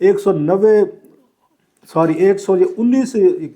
119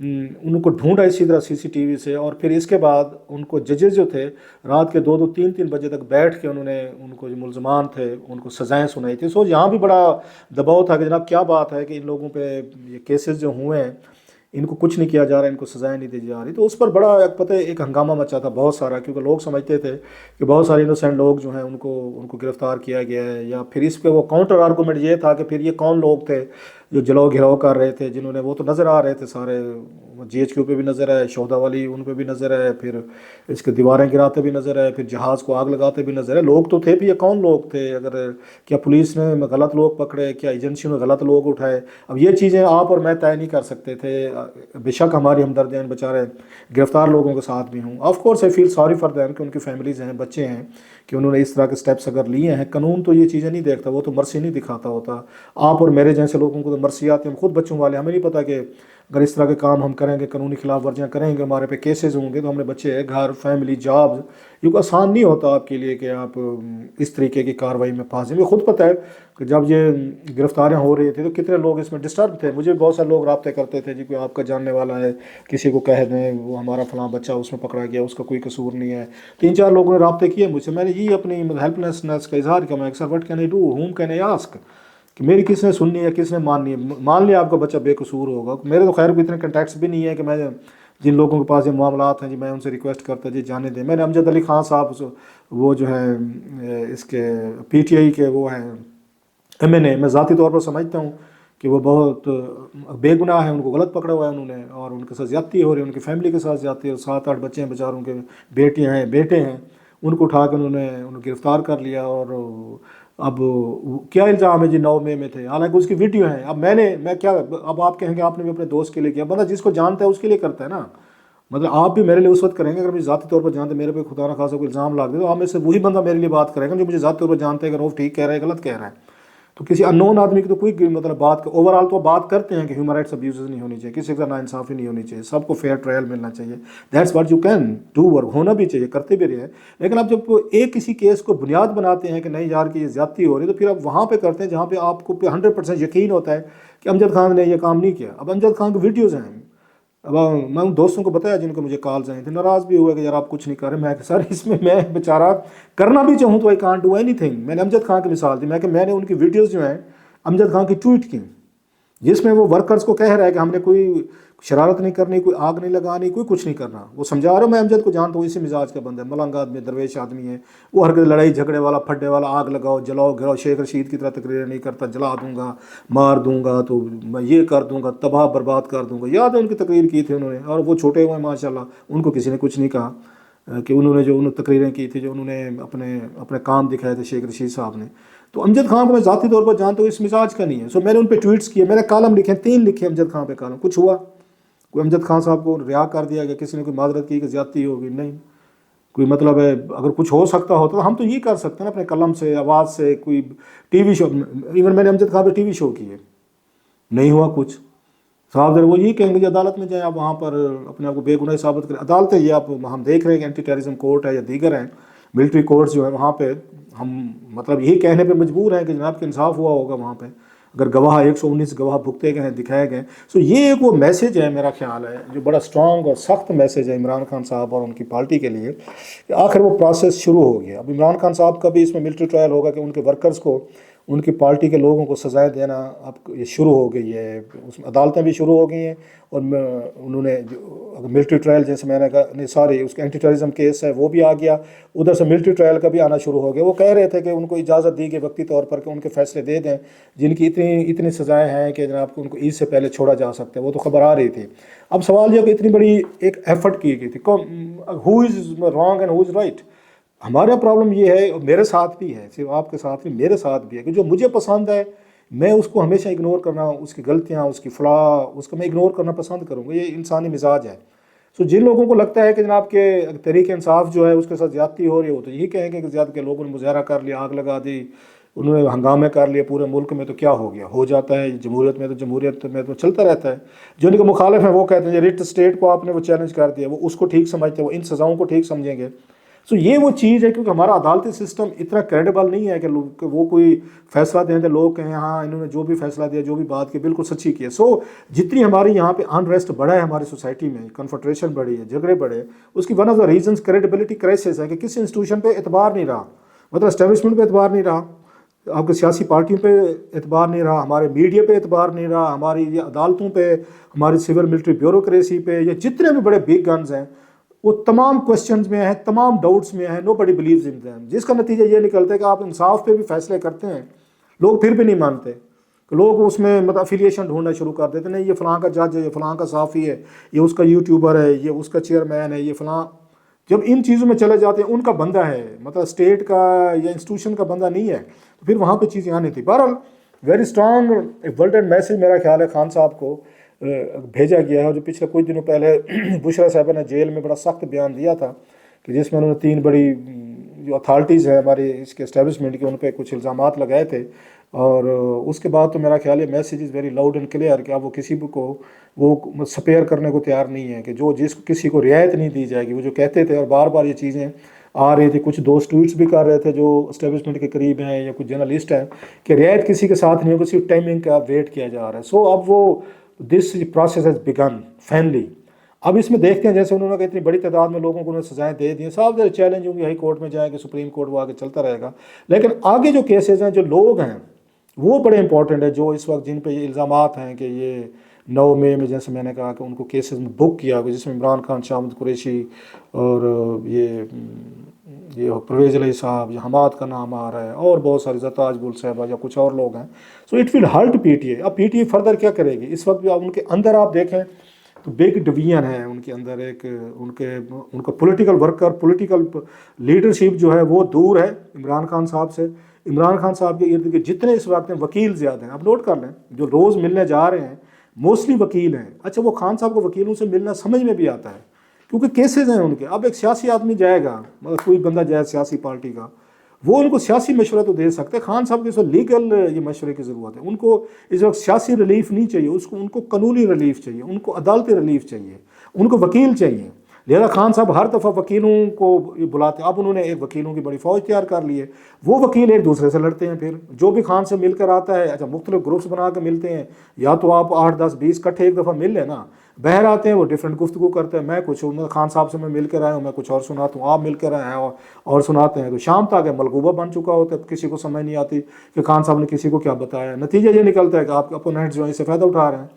ان کو ڈھونڈا اسی طرح CCTV سے، اور پھر اس کے بعد ان کو ججز جو تھے رات کے 2-3 بجے تک بیٹھ کے انہوں نے ان کو جو ملزمان تھے ان کو سزائیں سنائی تھی. سو یہاں بھی بڑا دباؤ تھا کہ جناب کیا بات ہے کہ ان لوگوں پہ یہ کیسز جو ہوئے ہیں ان کو کچھ نہیں کیا جا رہا، ان کو سزائیں نہیں دی جا رہی. تو اس پر بڑا ایک ہنگامہ مچا تھا بہت سارا، کیونکہ لوگ سمجھتے تھے کہ بہت سارے انوسینٹ لوگ جو ہیں ان کو گرفتار کیا گیا ہے. یا پھر اس پہ وہ کاؤنٹر آرگومنٹ یہ تھا کہ پھر یہ کون لوگ تھے جو جلاؤ گھراؤ کر رہے تھے، جنہوں نے وہ تو نظر آ رہے تھے سارے، GHQ پہ بھی نظر ہے، شہدا والی ان پہ بھی نظر ہے، پھر اس کے دیواریں گراتے بھی نظر ہے، پھر جہاز کو آگ لگاتے بھی نظر ہے. لوگ تو تھے بھی، یہ کون لوگ تھے؟ اگر کیا پولیس نے غلط لوگ پکڑے، کیا ایجنسیوں نے غلط لوگ اٹھائے؟ اب یہ چیزیں آپ اور میں طے نہیں کر سکتے تھے. بے شک ہماری ہمدردیاں بیچارے گرفتار لوگوں کے ساتھ بھی ہوں. Of course I feel sorry for them کہ ان کی فیملیز ہیں، بچے ہیں، کہ انہوں نے اس طرح کے سٹیپس اگر لیے ہیں. قانون تو یہ چیزیں نہیں دیکھتا، وہ تو مرسی نہیں دکھاتا ہوتا. آپ اور میرے جیسے لوگوں کو تو مرسی آتی، ہم خود بچوں والے، ہمیں نہیں پتہ کہ اگر اس طرح کے کام ہم کریں گے، قانونی خلاف ورزیاں کریں گے، ہمارے پہ کیسز ہوں گے، تو ہمارے بچے، گھر، فیملی، جابز، یہ کوئی آسان نہیں ہوتا آپ کے لیے کہ آپ اس طریقے کی کارروائی میں پھنسیں. مجھے خود پتہ ہے کہ جب یہ گرفتاریاں ہو رہی تھیں تو کتنے لوگ اس میں ڈسٹرب تھے. مجھے بہت سارے لوگ رابطے کرتے تھے، جی کوئی آپ کا جاننے والا ہے، کسی کو کہہ دیں وہ ہمارا فلاں بچہ اس میں پکڑا گیا، اس کا کوئی قصور نہیں ہے. 3-4 لوگوں نے رابطے کیے مجھ سے. میں نے یہ اپنی ہیلپ لیسنس کا اظہار کیا. میں اکثر what can I do, home can I ask, کہ میری کس نے سننی ہے، کس نے ماننی ہے. مان لیا آپ کا بچہ بے قصور ہوگا. میرے تو خیر بھی اتنے کنٹیکٹس بھی نہیں ہے کہ میں جن لوگوں کے پاس یہ معاملات ہیں جی میں ان سے ریکویسٹ کرتا جی جانے دیں. میں نے امجد علی خان صاحب، وہ جو ہیں اس کے PTI کے وہ ہیں MNA، میں ذاتی طور پر سمجھتا ہوں کہ وہ بہت بے گناہ ہیں. ان کو غلط پکڑا ہوا ہے انہوں نے، اور ان کے ساتھ زیادتی ہو رہی ہے، ان کی فیملی کے ساتھ زیادتی ہے. 7-8 بچے ہیں بیچاروں کے، بیٹیاں ہیں، بیٹے ہیں. ان کو اٹھا کے انہوں نے گرفتار کر لیا. اور اب کیا الزام ہے جی 9 مئی میں تھے، حالانکہ اس کی ویڈیو ہیں. اب میں کیا، اب آپ کہیں گے آپ نے بھی اپنے دوست کے لیے کیا. بندہ جس کو جانتا ہے اس کے لیے کرتا ہے نا. مطلب آپ بھی میرے لیے اس وقت کریں گے اگر مجھے ذاتی طور پر جانتے، میرے پہ خدا نہ خاصا کوئی الزام لاگ دے، تو آپ میں سے وہی بندہ میرے لیے بات کرے گا جو مجھے ذاتی طور پر جانتے ہیں کہ روف ٹھیک کہہ رہا ہے، غلط کہہ رہا ہے. تو کسی ان نون آدمی کی تو کوئی مطلب بات، اوور آل تو بات کرتے ہیں کہ ہیومن رائٹس ابیوزز نہیں ہونی چاہیے، کسی کا ناانصافی نہیں ہونی چاہیے، سب کو فیئر ٹرائل ملنا چاہیے. That's what you can do, work ہونا بھی چاہیے، کرتے بھی رہے ہیں. لیکن اب جب ایک کسی کیس کو بنیاد بناتے ہیں کہ نہیں یار کہ یہ زیادتی ہو رہی ہے، تو پھر آپ وہاں پہ کرتے ہیں جہاں پہ آپ کو 100% یقین ہوتا ہے کہ امجد خان نے یہ کام نہیں کیا. اب امجد خان کی ویڈیوز ہیں. اب میں ان دوستوں کو بتایا جن کو مجھے کالز آئے تھے، ناراض بھی ہوئے کہ یار آپ کچھ نہیں کر رہے. میں کہ سر اس میں میں بیچارہ کرنا بھی چاہوں تو I can't do any thing. میں نے امجد خان کی مثال دی، میں نے ان کی ویڈیوز جو ہیں امجد خان کی ٹویٹ کی، جس میں وہ ورکرز کو کہہ رہا ہے کہ ہم نے کوئی شرارت نہیں کرنی، کوئی آگ نہیں لگانی، کوئی کچھ نہیں کرنا. وہ سمجھا رہا ہوں، میں امجد کو جانتا ہوں، اسی مزاج کا بندہ ہے، ملنگ آدمی، درویش آدمی ہے. وہ ہر لڑائی جھگڑے والا، پھڈے والا، آگ لگاؤ، جلاؤ گھراؤ، شیخ رشید کی طرح تقریریں نہیں کرتا، جلا دوں گا، مار دوں گا، تو میں یہ کر دوں گا، تباہ برباد کر دوں گا. یاد ہے ان کی تقریر کی تھی انہوں نے، اور وہ چھوٹے ہوئے ہیں ماشاءاللہ، ان کو کسی نے کچھ نہیں کہا کہ انہوں نے جو تقریریں کی تھی، جو انہوں نے اپنے کام دکھائے تھے شیخ رشید صاحب نے. تو امجد خان کو میں ذاتی طور پر جانتا ہوں، اس مزاج کا نہیں ہے. سو میں نے ان پہ ٹویٹس کیے، میں نے کالم لکھے، 3 لکھے امجد خان پہ کالم. کچھ ہوا؟ کوئی امجد خان صاحب کو رہا کر دیا گیا؟ کسی نے کوئی معذرت کی کہ زیادتی ہوگی؟ نہیں. کوئی مطلب ہے اگر کچھ ہو سکتا ہوتا تو ہم تو یہ کر سکتے ہیں نا اپنے قلم سے، آواز سے. کوئی TV شو، ایون میں نے امجد خان پہ TV شو کیے، نہیں ہوا کچھ. صاحب ذرا وہ یہ کہیں گے عدالت میں جائیں، آپ وہاں پر اپنے آپ کو بے گناہ ثابت کریں. عدالتیں یہ آپ ہم دیکھ رہے ہیں کہ اینٹی ٹیررزم کورٹ ہے یا دیگر ہیں ملٹری کورٹس جو ہیں، وہاں پہ ہم مطلب یہی کہنے پہ مجبور ہیں کہ جناب کہ انصاف ہوا ہوگا وہاں پہ، اگر گواہ 119 گواہ بھگتے گئے ہیں، دکھائے گئے. سو یہ ایک وہ میسیج ہے میرا خیال ہے جو بڑا اسٹرانگ اور سخت میسیج ہے عمران خان صاحب اور ان کی پارٹی کے لیے، کہ آخر وہ پروسیس شروع ہو گیا. اب عمران خان صاحب کا بھی اس میں ملٹری ٹرائل ہوگا کہ ان کے ورکرز کو، ان کی پارٹی کے لوگوں کو سزائیں دینا اب یہ شروع ہو گئی ہے. اس میں عدالتیں بھی شروع ہو گئی ہیں، اور انہوں نے ملٹری ٹرائل، جیسے میں نے کہا نہیں سوری، اس کا اینٹی ٹیررزم کیس ہے وہ بھی آ گیا، ادھر سے ملٹری ٹرائل کا بھی آنا شروع ہو گیا. وہ کہہ رہے تھے کہ ان کو اجازت دی گئی وقتی طور پر کہ ان کے فیصلے دے دیں جن کی اتنی سزائیں ہیں کہ جناب کو ان کو عید سے پہلے چھوڑا جا سکتا ہے. وہ تو خبر آ رہی تھی. اب سوال یہ کہ اتنی بڑی ایک ایفرٹ کی گئی تھی، who is wrong and who is right. ہمارا پرابلم یہ ہے، اور میرے ساتھ بھی ہے، صرف آپ کے ساتھ نہیں، میرے ساتھ بھی ہے، کہ جو مجھے پسند ہے میں اس کو ہمیشہ اگنور کرنا، اس کی غلطیاں، اس کی فلاح، اس کو میں اگنور کرنا پسند کروں گا. یہ انسانی مزاج ہے. سو جن لوگوں کو لگتا ہے کہ جناب کہ تحریک انصاف جو ہے اس کے ساتھ زیادتی ہو رہی ہے، وہ تو یہی کہیں گے کہ زیادہ کے لوگوں نے مظاہرہ کر لیا، آگ لگا دی، انہوں نے ہنگامے کر لیے پورے ملک میں، تو کیا ہو گیا؟ ہو جاتا ہے جمہوریت میں تو چلتا رہتا ہے. جو ان کے مخالف ہیں وہ کہتے ہیں ریٹ اسٹیٹ کو آپ نے وہ چیلنج کر دیا، وہ اس کو ٹھیک سمجھتے ہیں، وہ ان سزاؤں کو ٹھیک سمجھیں گے. سو یہ وہ چیز ہے کیونکہ ہمارا عدالتی سسٹم اتنا کریڈیبل نہیں ہے کہ وہ کوئی فیصلہ دیں تو لوگ کہیں ہاں انہوں نے جو بھی فیصلہ دیا جو بھی بات کی بالکل سچی کی ہے. سو جتنی ہماری یہاں پہ انریسٹ بڑھا ہے ہماری سوسائٹی میں، کنفنٹریشن بڑھی ہے، جھگڑے بڑھے، اس کی one of the reasons credibility crisis ہے کہ کسی انسٹیٹیوشن پہ اعتبار نہیں رہا، مطلب اسٹیبلشمنٹ پہ اعتبار نہیں رہا، آپ کے سیاسی پارٹیوں پہ اعتبار نہیں رہا، ہمارے میڈیا پہ اعتبار نہیں رہا، ہماری یہ عدالتوں پہ، ہماری سول ملٹری بیوروکریسی پہ، یا جتنے بھی بڑے بگ گنز ہیں وہ تمام کوسچنز میں ہیں، تمام ڈاؤٹس میں ہیں. نو بڈی بلیوز ان دیم، جس کا نتیجہ یہ نکلتا ہے کہ آپ انصاف پہ بھی فیصلے کرتے ہیں لوگ پھر بھی نہیں مانتے، لوگ اس میں مطلب افیلیشن ڈھونڈنا شروع کر دیتے، نہیں یہ فلاں کا جج ہے، یہ فلاں کا صحافی ہے، یہ اس کا یوٹیوبر ہے، یہ اس کا چیئرمین ہے، یہ فلاں. جب ان چیزوں میں چلے جاتے ہیں ان کا بندہ ہے، مطلب اسٹیٹ کا یا انسٹیٹیوشن کا بندہ نہیں ہے، تو پھر وہاں پہ چیزیں آنی تھی. بہرحال ویری اسٹرانگ ورڈڈ میسج میرا خیال ہے خان صاحب کو بھیجا گیا ہے. اور جو پچھلے کچھ دنوں پہلے بشرا صاحبہ نے جیل میں بڑا سخت بیان دیا تھا کہ جس میں انہوں نے 3 بڑی جو اتھارٹیز ہیں ہماری اس کے اسٹیبلشمنٹ کے، ان پہ کچھ الزامات لگائے تھے. اور اس کے بعد تو میرا خیال ہے message is very loud and clear کہ اب وہ کسی کو وہ سپیئر کرنے کو تیار نہیں ہے، کہ جو کسی کو رعایت نہیں دی جائے گی. وہ جو کہتے تھے اور بار بار یہ چیزیں آ رہی تھی، کچھ دوست ٹویٹس بھی کر رہے تھے جو اسٹیبلشمنٹ کے قریب ہیں یا کچھ جرنلسٹ ہیں، کہ رعایت کسی کے ساتھ نہیں ہوگی، صرف ٹائمنگ کا ویٹ کیا جا رہا ہے. سو اب وہ this process has begun finally. اب اس میں دیکھتے ہیں، جیسے انہوں نے کہا اتنی بڑی تعداد میں لوگوں کو انہوں نے سزائیں دے دی ہیں، صاحب چیلنج ہوں گی ہائی کورٹ میں جائیں گے، سپریم کورٹ وہ آگے چلتا رہے گا. لیکن آگے جو کیسز ہیں، جو لوگ ہیں وہ بڑے امپورٹنٹ ہے، جو اس وقت جن پہ یہ الزامات ہیں کہ یہ 9 مئی میں جیسے میں نے کہا کہ ان کو کیسز میں بک کیا گیا، جس میں عمران خان، شاہد قریشی اور یہ پرویز علیہ صاحب، یہ حماد کا نام آ رہا ہے، اور بہت ساری زرتاج بل صاحبہ یا کچھ اور لوگ ہیں. So it will hurt P T A. اب پی ٹی اے فردر کیا کرے گی؟ اس وقت بھی آپ ان کے اندر آپ دیکھیں تو بگ ڈویژن ہے ان کے اندر. ایک ان کا پولیٹیکل ورکر، پولیٹیکل لیڈرشپ جو ہے وہ دور ہے عمران خان صاحب سے. عمران خان صاحب کے ارد گرد جتنے اس وقت ہیں وکیل زیادہ ہیں. آپ نوٹ کر لیں جو روز ملنے جا رہے ہیں موسٹلی وکیل ہیں. اچھا وہ خان صاحب کو وکیلوں سے ملنا سمجھ میں بھی آتا ہے کیونکہ کیسز ہیں ان کے. اب ایک سیاسی آدمی جائے گا، مگر کوئی بندہ جائے سیاسی پارٹی کا، وہ ان کو سیاسی مشورہ تو دے سکتے. خان صاحب کے اس وقت لیگل یہ مشورے کی ضرورت ہے. ان کو اس وقت سیاسی ریلیف نہیں چاہیے، ان کو قانونی ریلیف چاہیے، ان کو عدالتی ریلیف چاہیے، ان کو وکیل چاہیے. لہذا خان صاحب ہر دفعہ وکیلوں کو بلاتے ہیں. اب انہوں نے ایک وکیلوں کی بڑی فوج تیار کر لی ہے. وہ وکیل ایک دوسرے سے لڑتے ہیں، پھر جو بھی خان سے مل کر آتا ہے، اچھا مختلف گروپس بنا کے ملتے ہیں، یا تو آپ 8 10 20 کٹھے ایک دفعہ مل لیں نا، بہر آتے ہیں، وہ ڈفرینٹ گفتگو کرتے ہیں. میں کچھ خان صاحب سے میں مل کر آیا ہوں، میں کچھ اور سناتا ہوں، آپ مل کر آئے ہیں اور سناتے ہیں. تو شام تک ملغوبہ بن چکا ہوتا ہے، کسی کو سمجھ نہیں آتی کہ خان صاحب نے کسی کو کیا بتایا. نتیجہ یہ نکلتا ہے کہ آپ کے اپوننٹ جو ہیں اس سے فائدہ اٹھا رہے ہیں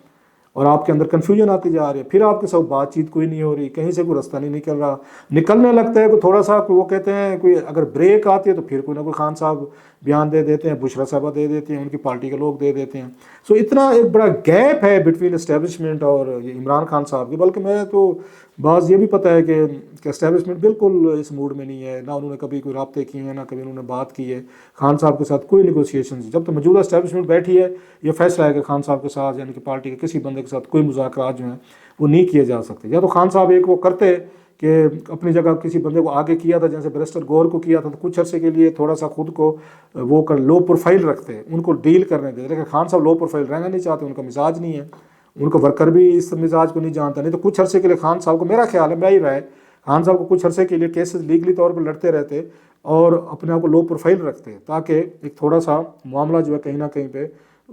اور آپ کے اندر کنفیوژن آتی جا رہی ہے. پھر آپ کے ساتھ بات چیت کوئی نہیں ہو رہی، کہیں سے کوئی رستہ نہیں نکل رہا. نکلنے لگتا ہے کہ تھوڑا سا وہ کہتے ہیں کوئی اگر بریک آتی ہے تو پھر کوئی نہ کوئی خان صاحب بیان دے دیتے ہیں، بشرا صاحبہ دے دیتے ہیں، ان کی پارٹی کے لوگ دے دیتے ہیں. سو اتنا ایک بڑا گیپ ہے بٹوین اسٹیبلشمنٹ اور یہ عمران خان صاحب کی. بلکہ میں تو بعض یہ بھی پتہ ہے کہ اسٹیبلشمنٹ بالکل اس موڈ میں نہیں ہے، نہ انہوں نے کبھی کوئی رابطے کیے ہیں، نہ کبھی انہوں نے بات کی ہے خان صاحب کے ساتھ کوئی نیگوسیشن. جب تو موجودہ اسٹیبلشمنٹ بیٹھی ہے یہ فیصلہ ہے کہ خان صاحب کے ساتھ یعنی کہ پارٹی کے کسی بندے کے ساتھ کوئی مذاکرات جو ہیں وہ نہیں کیے جا سکتے. یا تو خان صاحب ایک وہ کرتے کہ اپنی جگہ کسی بندے کو آگے کیا تھا، جیسے بیرسٹر گور کو کیا تھا، تو کچھ عرصے کے لیے تھوڑا سا خود کو وہ لو پروفائل رکھتے، ان کو ڈیل کرنے دیتے. لیکن خان صاحب لو پروفائل رہنا نہیں چاہتے، ان کا مزاج نہیں ہے، ان کا ورکر بھی اس مزاج کو نہیں جانتا. نہیں تو کچھ عرصے کے لیے خان صاحب کو، میرا خیال ہے، میں ہی رائے، خان صاحب کو کچھ عرصے کے لیے کیسز لیگلی طور پر لڑتے رہتے اور اپنے آپ کو لو پروفائل رکھتے تاکہ ایک تھوڑا سا معاملہ جو ہے کہیں نہ کہیں پہ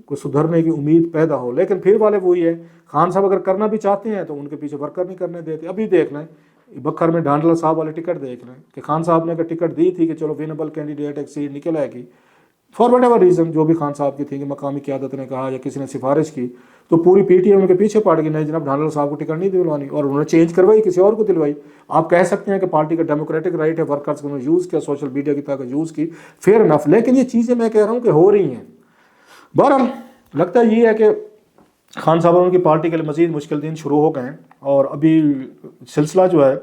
کوئی سدھرنے کی امید پیدا ہو. لیکن پھر والے وہی ہے، خان صاحب اگر کرنا بھی چاہتے ہیں تو ان کے پیچھے ورکر نہیں کرنے دیتے. ابھی دیکھ لیں بکھر میں ڈانڈلا صاحب والے ٹکٹ دیکھ لیں کہ خان صاحب نے اگر ٹکٹ دی تھی کہ چلو وینیبل کینڈیڈیٹ ایک سیٹ نکل آئے گی، فار وٹ ایور ریزن جو بھی خان صاحب کی تھی کہ مقامی قیادت نے کہا یا کسی نے سفارش کی، تو پوری پی ٹی ایم کے پیچھے پڑ گئی، نہیں جناب ڈھانڈلا صاحب کو ٹکٹ نہیں دلوانی، اور انہوں نے چینج کروائی، کسی اور کو دلوائی. آپ کہہ سکتے ہیں کہ پارٹی کا ڈیموکریٹک رائٹ ہے، ورکرز کو یوز کیا، سوشل میڈیا کی طاقت یوز کی، فیئر انف. لیکن یہ چیزیں میں کہہ رہا ہوں کہ ہو رہی ہیں. بہرحال لگتا یہ ہے کہ خان صاحب اور ان کی پارٹی کے لیے مزید مشکل دن شروع ہو گئے ہیں. اور ابھی سلسلہ جو ہے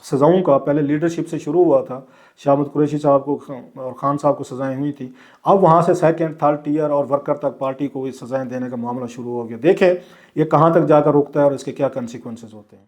سزاؤں کا پہلے لیڈرشپ سے شروع ہوا تھا، شاہد قریشی صاحب کو اور خان صاحب کو سزائیں ہوئی تھیں. اب وہاں سے سیکنڈ تھرڈ ٹیئر اور ورکر تک پارٹی کو سزائیں دینے کا معاملہ شروع ہو گیا. دیکھیں یہ کہاں تک جا کر رکتا ہے اور اس کے کیا کنسیکوینسز ہوتے ہیں.